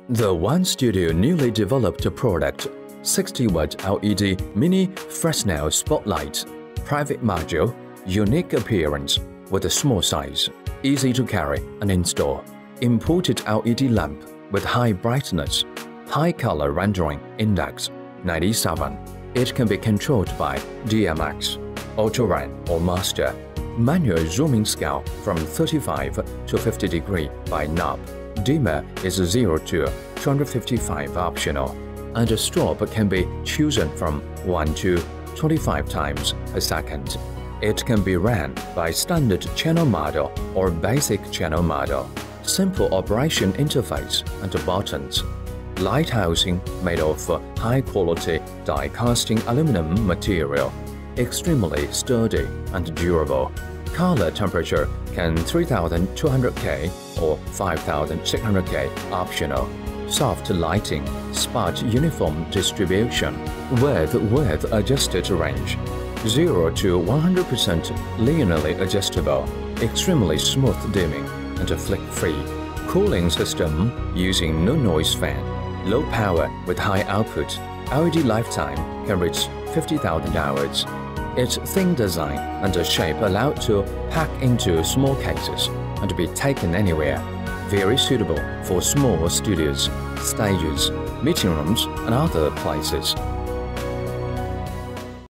The One Studio newly developed product, 60-watt LED Mini Fresnel Spot Light, private module, unique appearance with a small size, easy to carry and install, imported LED lamp with high brightness, high color rendering index 97. It can be controlled by DMX, auto-run or master, manual zooming scale from 35 to 50 degree by knob. Dimmer is 0 to 255 optional, and a stop can be chosen from 1 to 25 times per second. It can be ran by standard channel model or basic channel model. Simple operation interface and buttons. Light housing made of high-quality die-casting aluminum material, extremely sturdy and durable. Color temperature can 3200 K or 5600 K optional. Soft lighting, spot uniform distribution, width adjusted range, 0 to 100% linearly adjustable, extremely smooth dimming and flick-free. Cooling system using no-noise fan, low power with high output. LED lifetime can reach 50,000 hours. Its thin design and shape allow it to pack into small cases and be taken anywhere. Very suitable for small studios, stages, meeting rooms and other places.